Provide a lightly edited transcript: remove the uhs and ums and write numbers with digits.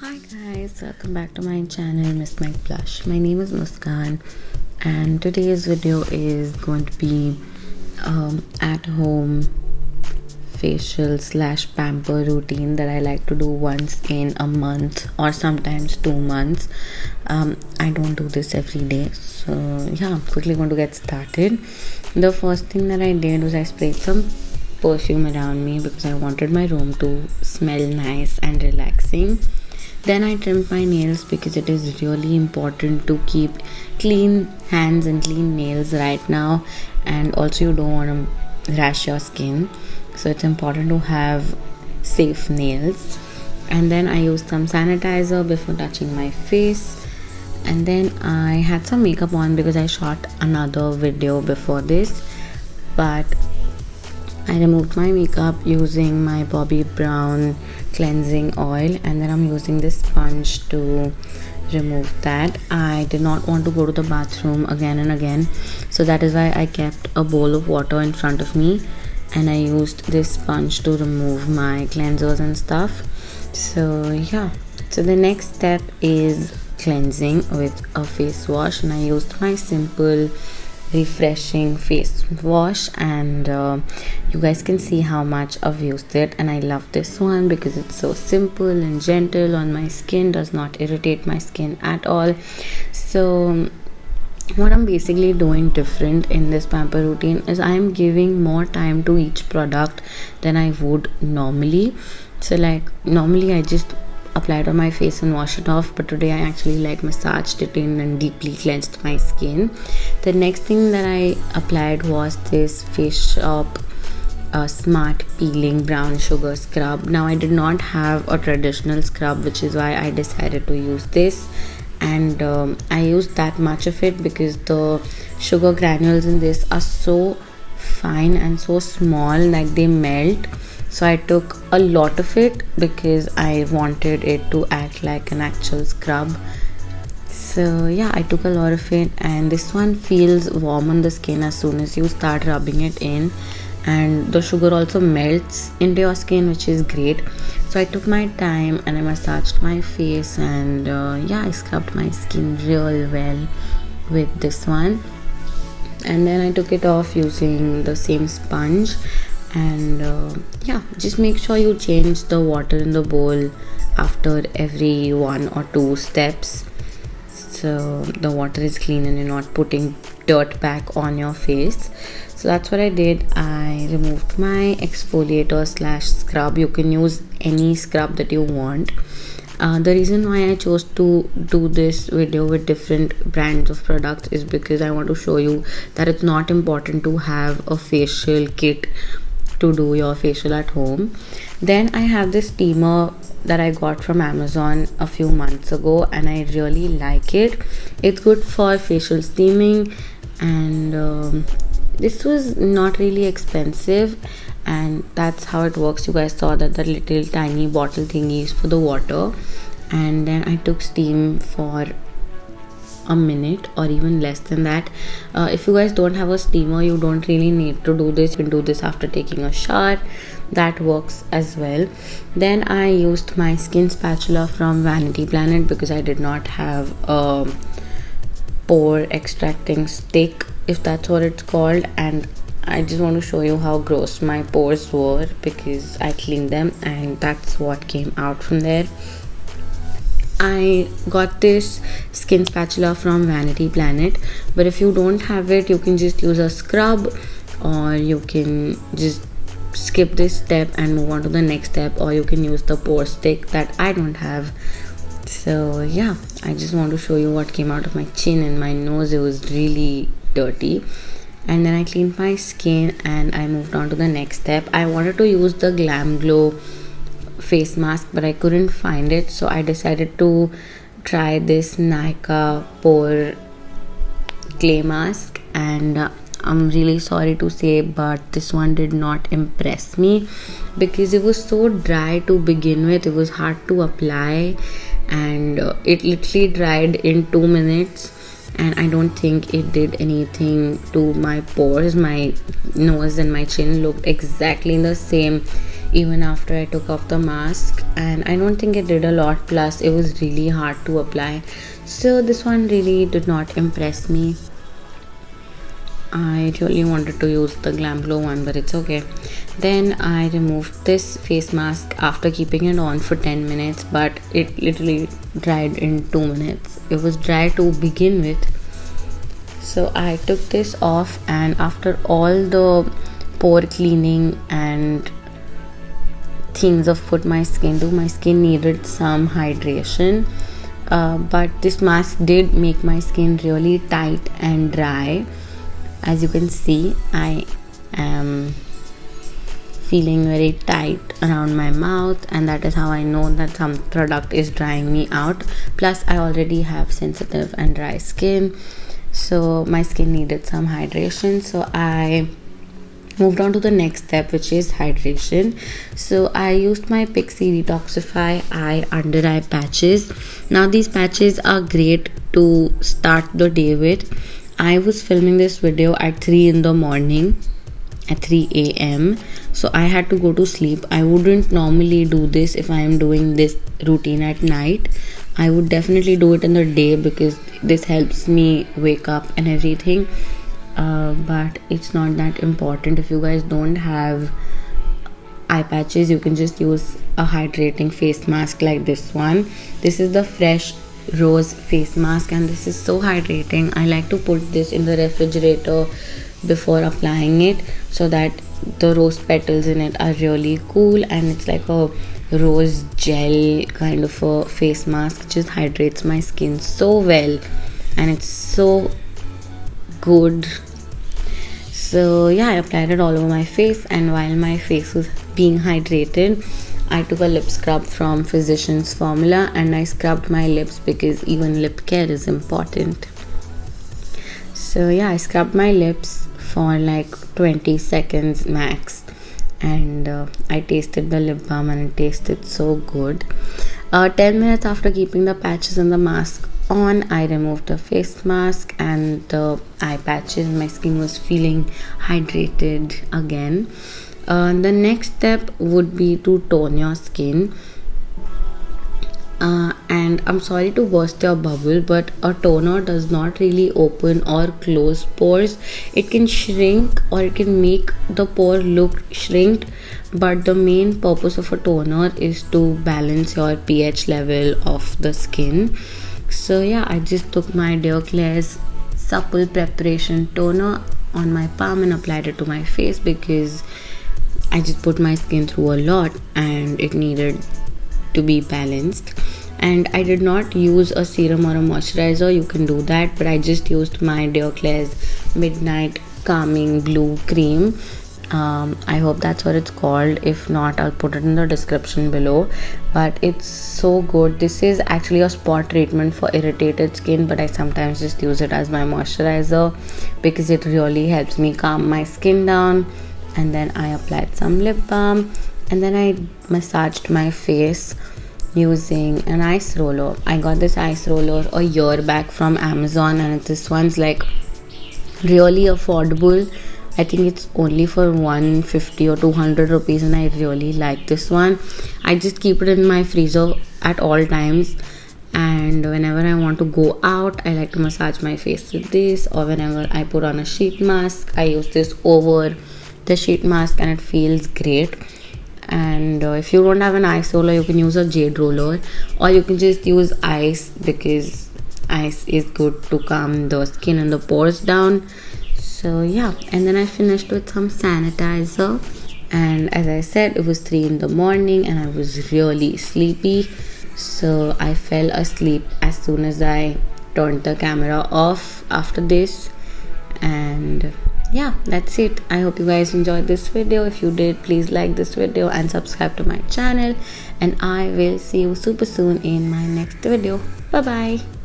Hi guys, welcome back to my channel Miss My Blush. My name is Muskan and today's video is going to be at home facial slash pamper routine that I like to do once in a month or sometimes 2 months. I don't do this every day, so yeah, I'm quickly going to get started. The first thing that I did was I sprayed some perfume around me because I wanted my room to smell nice and relaxing. Then I trimmed my nails because it is really important to keep clean hands and clean nails right now, and also you don't want to rash your skin, so it's important to have safe nails. And then I used some sanitizer before touching my face, and then I had some makeup on because I shot another video before this, but I removed my makeup using my Bobbi Brown cleansing oil, and then I'm using this sponge to remove that. I did not want to go to the bathroom again and again, so that is why I kept a bowl of water in front of me and I used this sponge to remove my cleansers and stuff. So yeah, so the next step is cleansing with a face wash, and I used my simple refreshing face wash, and you guys can see how much I've used it, and I love this one because it's so simple and gentle on my skin, does not irritate my skin at all. So what I'm basically doing different in this pamper routine is I'm giving more time to each product than I would normally. So like normally I just apply it on my face and wash it off, but today I actually like massaged it in and deeply cleansed my skin. The next thing that I applied was this Face Shop Smart Peeling Brown Sugar Scrub. Now I did not have a traditional scrub, which is why I decided to use this, and I used that much of it because the sugar granules in this are so fine and so small that they melt. So I took a lot of it because I wanted it to act like an actual scrub. So yeah, I took a lot of it, and this one feels warm on the skin as soon as you start rubbing it in, and the sugar also melts into your skin, which is great. So I took my time and I massaged my face, and yeah, I scrubbed my skin real well with this one, and then I took it off using the same sponge. And yeah, just make sure you change the water in the bowl after every 1 or 2 steps, so the water is clean and you're not putting dirt back on your face. So that's what I did. I removed my exfoliator slash scrub. You can use any scrub that you want. The reason why I chose to do this video with different brands of products is because I want to show you that it's not important to have a facial kit to do your facial at home. Then I have this steamer that I got from Amazon a few months ago, and I really like it. It's good for facial steaming, and this was not really expensive, and that's how it works. You guys saw that the little tiny bottle thingy is for the water, and then I took steam for a minute or even less than that. If you guys don't have a steamer, you don't really need to do this. You can do this after taking a shower, that works as well. Then I used my skin spatula from Vanity Planet because I did not have a pore extracting stick, if that's what it's called, and I just want to show you how gross my pores were because I cleaned them, and that's what came out from there. I got this skin spatula from Vanity Planet, but if you don't have it, you can just use a scrub, or you can just skip this step and move on to the next step, or you can use the pore stick that I don't have. So yeah, I just want to show you what came out of my chin and my nose. It was really dirty. And then I cleaned my skin and I moved on to the next step. I wanted to use the Glam Glow face mask, but I couldn't find it, so I decided to try this Nykaa pore clay mask, and I'm really sorry to say, but this one did not impress me because it was so dry to begin with. It was hard to apply, and it literally dried in 2 minutes, and I don't think it did anything to my pores. My nose and my chin looked exactly the same even after I took off the mask, and I don't think it did a lot, plus it was really hard to apply. So this one really did not impress me. I really wanted to use the Glam Glow one, but it's okay. Then I removed this face mask after keeping it on for 10 minutes, but it literally dried in 2 minutes. It was dry to begin with. So I took this off, and after all the pore cleaning and things of put my skin to, my skin needed some hydration. But this mask did make my skin really tight and dry. As you can see, I am feeling very tight around my mouth, and that is how I know that some product is drying me out. Plus I already have sensitive and dry skin, so my skin needed some hydration. So I moved on to the next step, which is hydration. So I used my Pixi Detoxify Eye Under Eye patches. Now these patches are great to start the day with. I was filming this video at 3 in the morning, at 3 a.m. so I had to go to sleep. I wouldn't normally do this if I am doing this routine at night. I would definitely do it in the day because this helps me wake up and everything. But it's not that important. If you guys don't have eye patches, you can just use a hydrating face mask like this one. This is the Fresh Rose face mask, and this is so hydrating. I like to put this in the refrigerator before applying it, so that the rose petals in it are really cool, and it's like a rose gel kind of a face mask. It just hydrates my skin so well, and it's so good. So yeah, I applied it all over my face, and while my face was being hydrated, I took a lip scrub from Physicians Formula, and I scrubbed my lips because even lip care is important. So yeah, I scrubbed my lips for like 20 seconds max, and I tasted the lip balm, and it tasted so good. 10 minutes after keeping the patches and the mask on, I removed the face mask and the eye patches. My skin was feeling hydrated again. The next step would be to tone your skin. And I'm sorry to burst your bubble, but a toner does not really open or close pores. It can shrink, or it can make the pore look shrinked, but the main purpose of a toner is to balance your pH level of the skin. So yeah, I just took my Deoclair's Supple Preparation Toner on my palm and applied it to my face because I just put my skin through a lot and it needed to be balanced. And I did not use a serum or a moisturizer. You can do that, but I just used my Deoclair's Midnight Calming Blue Cream. I hope that's what it's called. If not, I'll put it in the description below. But it's so good. This is actually a spot treatment for irritated skin, but I sometimes just use it as my moisturizer because it really helps me calm my skin down. And then I applied some lip balm, and then I massaged my face using an ice roller. I got this ice roller a year back from Amazon, and this one's like really affordable. I think it's only for 150 or 200 rupees, and I really like this one. I just keep it in my freezer at all times, and whenever I want to go out, I like to massage my face with this, or whenever I put on a sheet mask, I use this over the sheet mask, and it feels great. And if you don't have an ice roller, you can use a jade roller, or you can just use ice because ice is good to calm the skin and the pores down. So yeah, and then I finished with some sanitizer, and as I said, it was 3 in the morning and I was really sleepy, so I fell asleep as soon as I turned the camera off after this. And yeah, that's it. I hope you guys enjoyed this video. If you did, please like this video and subscribe to my channel, and I will see you super soon in my next video. Bye bye.